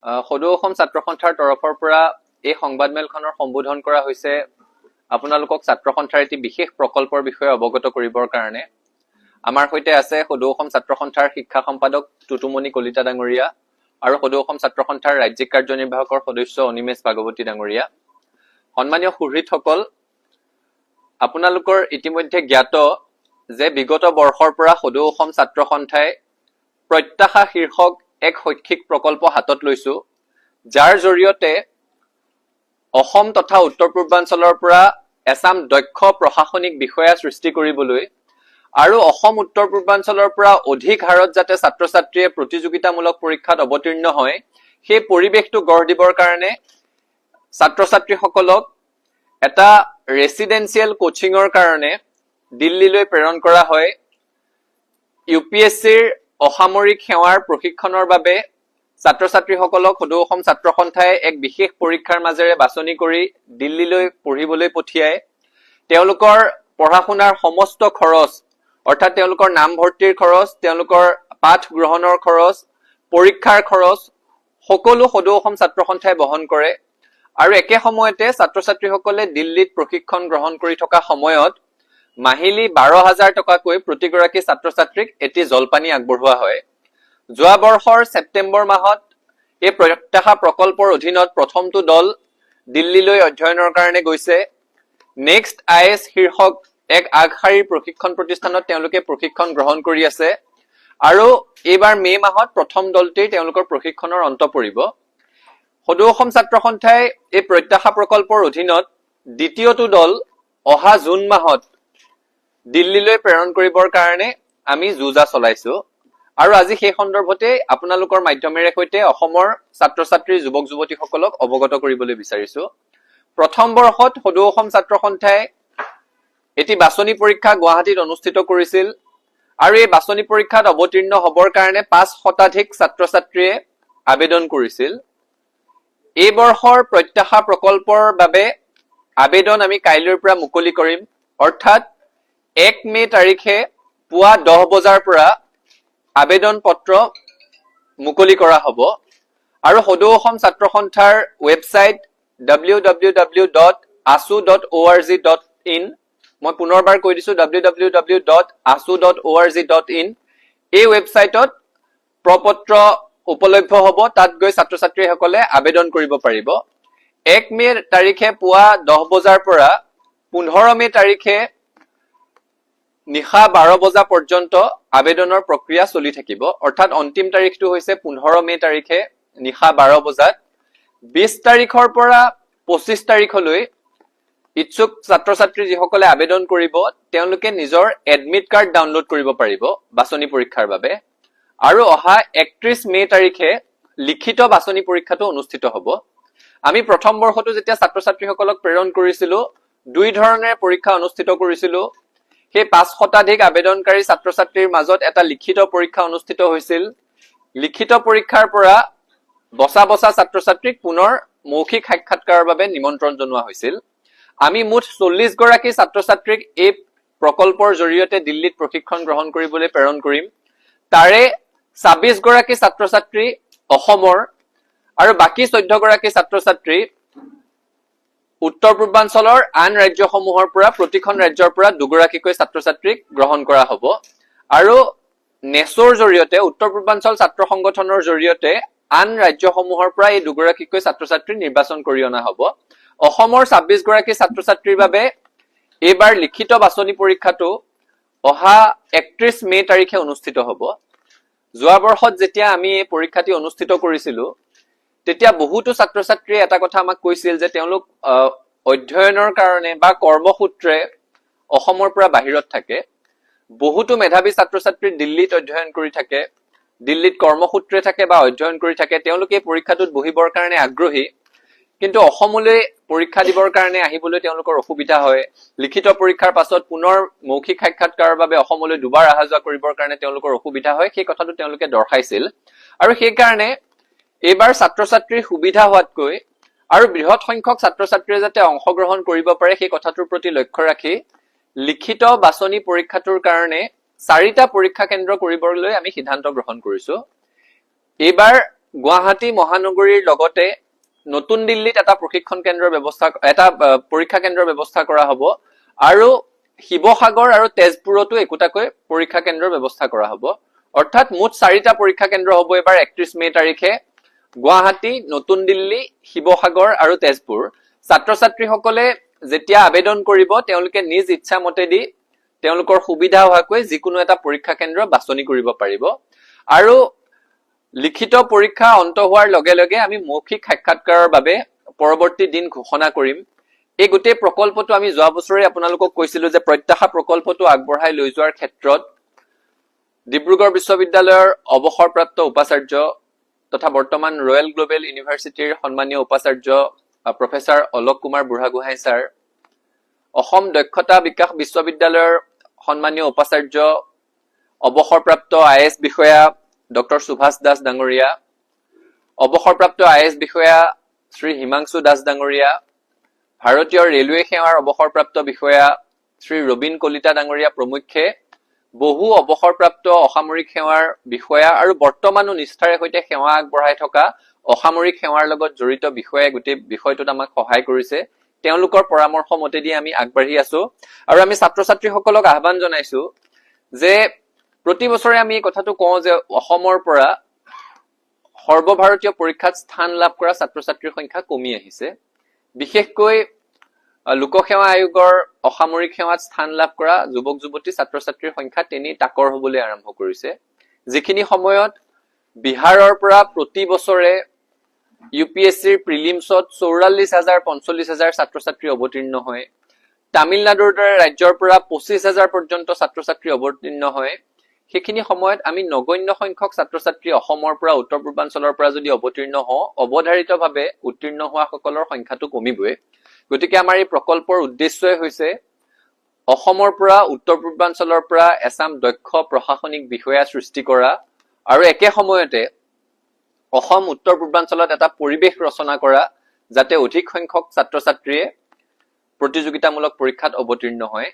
সদৌ অসম ছাত্ৰ সন্থাৰ তৰফৰ পৰা এই সংবাদমেলখনৰ সম্বোধন কৰা হৈছে আপোনালোকক ছাত্ৰ সন্থাৰ এটি বিশেষ প্ৰকল্পৰ বিষয়ে অৱগত কৰিবৰ কাৰণে। আমাৰ সৈতে আছে সদৌ অসম ছাত্ৰ সন্থাৰ শিক্ষা সম্পাদক টুটুমণি কলিতা ডাঙৰীয়া আৰু সদৌ অসম ছাত্ৰ সন্থাৰ ৰাজ্যিক কাৰ্যনিৰ্বাহকৰ সদস্য অনিমেশ ভাগৱতী ডাঙৰীয়া। সন্মানীয় সুহৃদসকল, আপোনালোকৰ ইতিমধ্যে জ্ঞাত যে বিগত বৰ্ষৰ পৰা সদৌ অসম ছাত্ৰ সন্থাই প্ৰত্যাশা শীৰ্ষক এক শৈক্ষিক প্ৰকল্প হাতত লৈছো, যাৰ জৰিয়তে অসম তথা উত্তৰ পূৰ্বাঞ্চলৰ পৰা এছাম দক্ষ প্ৰশাসনিক বিষয়া সৃষ্টি কৰিবলৈ আৰু অসম উত্তৰ পূৰ্বাঞ্চলৰ পৰা অধিক হাৰত যাতে ছাত্ৰ ছাত্ৰীয়ে প্ৰতিযোগিতামূলক পৰীক্ষাত অৱতীৰ্ণ হয়, সেই পৰিৱেশটো গঢ় দিবৰ কাৰণে ছাত্ৰ ছাত্ৰীসকলক এটা ৰেচিডেন্সিয়েল কোচিঙৰ কাৰণে দিল্লীলৈ প্ৰেৰণ কৰা হয়। UPSCৰ অসামৰিক সেৱাৰ প্ৰশিক্ষণৰ বাবে ছাত্ৰ ছাত্ৰীসকলক সদৌ অসম ছাত্ৰ সন্থাই এক বিশেষ পৰীক্ষাৰ মাজেৰে বাছনি কৰি দিল্লীলৈ পঢ়িবলৈ পঠিয়ায়। তেওঁলোকৰ পঢ়া শুনাৰ সমস্ত খৰচ, অৰ্থাৎ তেওঁলোকৰ নামভৰ্তিৰ খৰচ, তেওঁলোকৰ পাঠ গ্ৰহণৰ খৰচ, পৰীক্ষাৰ খৰচ সকলো সদৌ অসম ছাত্ৰ সন্থাই বহন কৰে। আৰু একে সময়তে ছাত্ৰ ছাত্ৰীসকলে দিল্লীত প্ৰশিক্ষণ গ্ৰহণ কৰি থকা সময়ত মাহিলী 12,000 টকাকৈ প্ৰতিগৰাকী ছাত্ৰ ছাত্ৰীক এটি জলপানী আগবঢ়োৱা হয়। যোৱা বৰ্ষৰ ছেপ্টেম্বৰ মাহত এই প্ৰত্যাশা প্ৰকল্পৰ অধীনত প্ৰথমটো দল দিল্লীলৈ অধ্যয়নৰ কাৰণে গৈছে। নেক্সট IS শীৰ্ষক এক আগশাৰীৰ প্ৰশিক্ষণ প্ৰতিষ্ঠানত তেওঁলোকে প্ৰশিক্ষণ গ্ৰহণ কৰি আছে আৰু এইবাৰ মে মাহত প্ৰথম দলটিৰ তেওঁলোকৰ প্ৰশিক্ষণৰ অন্ত পৰিব। সদৌ অসম ছাত্ৰ সন্থাই এই প্ৰত্যাশা প্ৰকল্পৰ অধীনত দ্বিতীয়টো দল অহা জুন মাহত দিল্লীলৈ প্ৰেৰণ কৰিবৰ কাৰণে আমি যোজা চলাইছো আৰু আজি সেই সন্দৰ্ভতে আপোনালোকৰ মাধ্যমেৰে সৈতে অসমৰ ছাত্ৰ ছাত্ৰী যুৱক যুৱতীসকলক অৱগত কৰিবলৈ বিচাৰিছো। প্ৰথম বৰ্ষত সদৌ অসম ছাত্ৰ সন্থাই এটি বাছনি পৰীক্ষা গুৱাহাটীত অনুষ্ঠিত কৰিছিল আৰু এই বাছনি পৰীক্ষাত অৱতীৰ্ণ হবৰ কাৰণে 5 শতাধিক ছাত্ৰ ছাত্ৰীয়ে আবেদন কৰিছিল। এই বৰ্ষৰ প্ৰত্যাশা প্ৰকল্পৰ বাবে আবেদন আমি কাইলৈৰ পৰা মুকলি কৰিম, অৰ্থাৎ 1 মে তাৰিখে পুৱা 10 বজাৰ পৰা আবেদন পত্ৰ মুকলি কৰা হ'ব আৰু সদৌ অসম ছাত্ৰ সন্থাৰ ৱেবছাইট www.asu.org.in, মই পুনৰবাৰ কৈ দিছো www.asu.org.in, এই ৱেবছাইটত প্ৰপত্ৰ উপলব্ধ হ'ব। তাত গৈ ছাত্ৰ ছাত্ৰীসকলে আবেদন কৰিব পাৰিব। 1 মে তাৰিখে পুৱা 10 বজাৰ পৰা 15 মে তাৰিখে নিশা 12 বজা পৰ্যন্ত আবেদনৰ প্ৰক্ৰিয়া চলি থাকিব, অৰ্থাৎ অন্তিম তাৰিখটো হৈছে 15 মে তাৰিখে নিশা 12 বজাত। 20 তাৰিখৰ পৰা 25 তাৰিখলৈ ইচ্ছুক ছাত্ৰ ছাত্ৰী যিসকলে আবেদন কৰিব তেওঁলোকে নিজৰ এডমিট কাৰ্ড ডাউনলোড কৰিব পাৰিব বাছনি পৰীক্ষাৰ বাবে। আৰু অহা 31 মে তাৰিখে লিখিত বাছনি পৰীক্ষাটো অনুষ্ঠিত হ'ব। আমি প্ৰথম বৰ্ষটো যেতিয়া ছাত্ৰ ছাত্ৰীসকলক প্ৰেৰণ কৰিছিলো, দুই ধৰণেৰে পৰীক্ষা অনুষ্ঠিত কৰিছিলো। সেই 5 শতাধিক আবেদনকাৰী ছাত্ৰ ছাত্ৰীৰ মাজত এটা লিখিত পৰীক্ষা অনুষ্ঠিত হৈছিল। লিখিত পৰীক্ষাৰ পৰা বছা বছা ছাত্ৰ ছাত্ৰীক পুনৰ মৌখিক সাক্ষাৎকাৰৰ বাবে নিমন্ত্ৰণ জনোৱা হৈছিল। আমি মুঠ 40 গৰাকী ছাত্ৰ ছাত্ৰীক এই প্ৰকল্পৰ জৰিয়তে দিল্লীত প্ৰশিক্ষণ গ্ৰহণ কৰিবলৈ প্ৰেৰণ কৰিম। তাৰে 26 গৰাকী ছাত্ৰ ছাত্ৰী অসমৰ আৰু বাকী 14 গৰাকী ছাত্ৰ ছাত্ৰী উত্তৰ পূৰ্বাঞ্চলৰ আন ৰাজ্যসমূহৰ পৰা, প্ৰতিখন ৰাজ্যৰ পৰা দুগৰাকীকৈ ছাত্ৰ ছাত্ৰীক গ্ৰহণ কৰা হ'ব। আৰু নেছৰ জৰিয়তে, উত্তৰ পূৰ্বাঞ্চল ছাত্ৰ সংগঠনৰ জৰিয়তে আন ৰাজ্যসমূহৰ পৰা এই দুগৰাকীকৈ ছাত্ৰ ছাত্ৰী নিৰ্বাচন কৰি অনা হ'ব। অসমৰ 26 গৰাকী ছাত্ৰ ছাত্ৰীৰ বাবে এইবাৰ লিখিত বাছনি পৰীক্ষাটো অহা 31 মে তাৰিখে অনুষ্ঠিত হ'ব। যোৱা বৰ্ষত যেতিয়া আমি এই পৰীক্ষাটি অনুষ্ঠিত কৰিছিলো তেতিয়া বহুতো ছাত্ৰ ছাত্ৰীয়ে এটা কথা আমাক কৈছিল যে তেওঁলোক অধ্যয়নৰ কাৰণে বা কৰ্মসূত্ৰে অসমৰ পৰা বাহিৰত থাকে। বহুতো মেধাৱী ছাত্ৰ ছাত্ৰী দিল্লীত অধ্যয়ন কৰি থাকে, দিল্লীত কৰ্মসূত্ৰে থাকে বা অধ্যয়ন কৰি থাকে। তেওঁলোকে এই পৰীক্ষাটোত বহিবৰ কাৰণে আগ্ৰহী, কিন্তু অসমলৈ পৰীক্ষা দিবৰ কাৰণে আহিবলৈ তেওঁলোকৰ অসুবিধা হয়। লিখিত পৰীক্ষাৰ পাছত পুনৰ মৌখিক সাক্ষাৎকাৰৰ বাবে অসমলৈ দুবাৰ অহা যোৱা কৰিবৰ কাৰণে তেওঁলোকৰ অসুবিধা হয়। সেই কথাটো তেওঁলোকে দৰ্শাইছিল আৰু সেইকাৰণে এইবাৰ ছাত্ৰ ছাত্ৰীৰ সুবিধা হোৱাতকৈ আৰু বৃহৎ সংখ্যক ছাত্ৰ ছাত্ৰীয়ে যাতে অংশগ্ৰহণ কৰিব পাৰে সেই কথাটোৰ প্ৰতি লক্ষ্য ৰাখি লিখিত বাছনি পৰীক্ষাটোৰ কাৰণে 4টা পৰীক্ষা কেন্দ্ৰ কৰিবলৈ আমি সিদ্ধান্ত গ্ৰহণ কৰিছো। এইবাৰ গুৱাহাটী মহানগৰীৰ লগতে নতুন দিল্লীত এটা প্ৰশিক্ষণ কেন্দ্ৰৰ ব্যৱস্থা পৰীক্ষা কেন্দ্ৰৰ ব্যৱস্থা কৰা হ'ব আৰু শিৱসাগৰ আৰু তেজপুৰতো একোটাকৈ পৰীক্ষা কেন্দ্ৰৰ ব্যৱস্থা কৰা হ'ব অৰ্থাৎ মুঠ 4টা পৰীক্ষা কেন্দ্ৰ হ'ব এবাৰ 31 মে তাৰিখে গুৱাহাটী নতুন দিল্লী শিৱসাগৰ আৰু তেজপুৰ ছাত্ৰ ছাত্ৰীসকলে যেতিয়া আবেদন কৰিব তেওঁলোকে নিজ ইচ্ছা মতেদি তেওঁলোকৰ সুবিধা হোৱাকৈ যিকোনো এটা পৰীক্ষা কেন্দ্ৰ বাছনি কৰিব পাৰিব আৰু লিখিত পৰীক্ষা অন্ত হোৱাৰ লগে লগে আমি মৌখিক সাক্ষাৎকাৰৰ বাবে পৰৱৰ্তী দিন ঘোষণা কৰিম এই গোটেই প্ৰকল্পটো আমি যোৱা বছৰে আপোনালোকক কৈছিলো যে প্ৰত্যাশা প্ৰকল্পটো আগবঢ়াই লৈ যোৱাৰ ক্ষেত্ৰত ডিব্ৰুগড় বিশ্ববিদ্যালয়ৰ অৱসৰপ্ৰাপ্ত উপাচাৰ্য তথা বৰ্তমান ৰয়েল গ্লোবেল ইউনিভাৰ্চিটিৰ সন্মানীয় উপাচাৰ্য প্ৰফেসৰ অলোক কুমাৰ বুঢ়াগোহাঁই ছাৰ অসম দক্ষতা বিকাশ বিশ্ববিদ্যালয়ৰ সন্মানীয় উপাচাৰ্য অৱসৰপ্ৰাপ্ত আইএছ বিষয়া ডক্টৰ সুভাষ দাস ডাঙৰীয়া অৱসৰপ্ৰাপ্ত আইএছ বিষয়া শ্ৰী হিমাংশু দাস ডাঙৰীয়া ভাৰতীয় ৰেলৱে সেৱাৰ অৱসৰপ্ৰাপ্ত বিষয়া শ্ৰী ৰবীন কলিতা ডাঙৰীয়া প্ৰমুখ্যে বহু অৱসৰপ্ৰাপ্ত অসামৰিক সেৱাৰ বিষয়া আৰু বৰ্তমানো নিষ্ঠাৰে সৈতে সেৱা আগবঢ়াই থকা অসামৰিক সেৱাৰ লগত জড়িত বিষয়াই গোটেই বিষয়টোত আমাক সহায় কৰিছে তেওঁলোকৰ পৰামৰ্শ মতেদি আমি আগবাঢ়ি আছো আৰু আমি ছাত্ৰ ছাত্ৰীসকলক আহ্বান জনাইছো যে প্ৰতি বছৰে আমি এই কথাটো কওঁ যে অসমৰ পৰা সৰ্বভাৰতীয় পৰীক্ষাত স্থান লাভ কৰা ছাত্ৰ ছাত্ৰীৰ সংখ্যা কমি আহিছে বিশেষকৈ লোকসেৱা আয়োগৰ অসামৰিক সেৱাত স্থান লাভ কৰা যুৱক যুৱতী ছাত্ৰ ছাত্ৰীৰ সংখ্যা তেনি তাকৰ হ'বলৈ আৰম্ভ কৰিছে যিখিনি সময়ত বিহাৰৰ পৰা প্ৰতি বছৰে ইউপিএসসিৰ প্ৰিলিমছত ৪৪,০০০ ৪৫,০০০ ছাত্ৰ ছাত্ৰী অৱতীৰ্ণ হয় তামিলনাডুৰ দৰে ৰাজ্যৰ পৰা ২৫,০০০ পৰ্যন্ত ছাত্ৰ ছাত্ৰী অৱতীৰ্ণ হয় সেইখিনি সময়ত আমি নগণ্য সংখ্যক ছাত্ৰ ছাত্ৰী অসমৰ পৰা উত্তৰ পূৰ্বাঞ্চলৰ পৰা যদি অৱতীৰ্ণ হওঁ অৱধাৰিতভাৱে উত্তীৰ্ণ হোৱা সকলৰ সংখ্যাটো কমিবই গতিকে আমাৰ এই প্ৰকল্পৰ উদ্দেশ্যই হৈছে অসমৰ পৰা উত্তৰ পূৰ্বাঞ্চলৰ পৰা এছাম দক্ষ প্ৰশাসনিক বিষয়া সৃষ্টি কৰা আৰু একে সময়তে অসম উত্তৰ পূৰ্বাঞ্চলত এটা পৰিৱেশ ৰচনা কৰা যাতে অধিক সংখ্যক ছাত্ৰ ছাত্ৰীয়ে প্ৰতিযোগিতামূলক পৰীক্ষাত অৱতীৰ্ণ হয়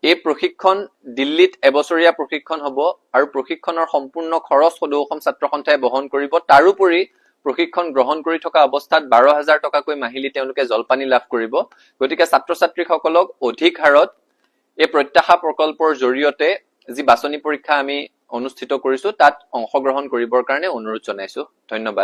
এই প্ৰশিক্ষণ দিল্লীত এবছৰীয়া প্ৰশিক্ষণ হ'ব আৰু প্ৰশিক্ষণৰ সম্পূৰ্ণ খৰচ সদৌ অসম ছাত্ৰ সন্থাই বহন কৰিব তাৰোপৰি প্ৰশিক্ষণ গ্ৰহণ কৰি থকা অৱস্থাত ১২,০০০ টকাকৈ মাহিলি তেওঁলোকে জলপানী লাভ কৰিব গতিকে ছাত্ৰ ছাত্ৰীসকলক অধিক হাৰত এই প্ৰত্যাশা প্ৰকল্পৰ জৰিয়তে যি বাছনি পৰীক্ষা আমি অনুষ্ঠিত কৰিছো তাত অংশগ্ৰহণ কৰিবৰ কাৰণে অনুৰোধ জনাইছো ধন্যবাদ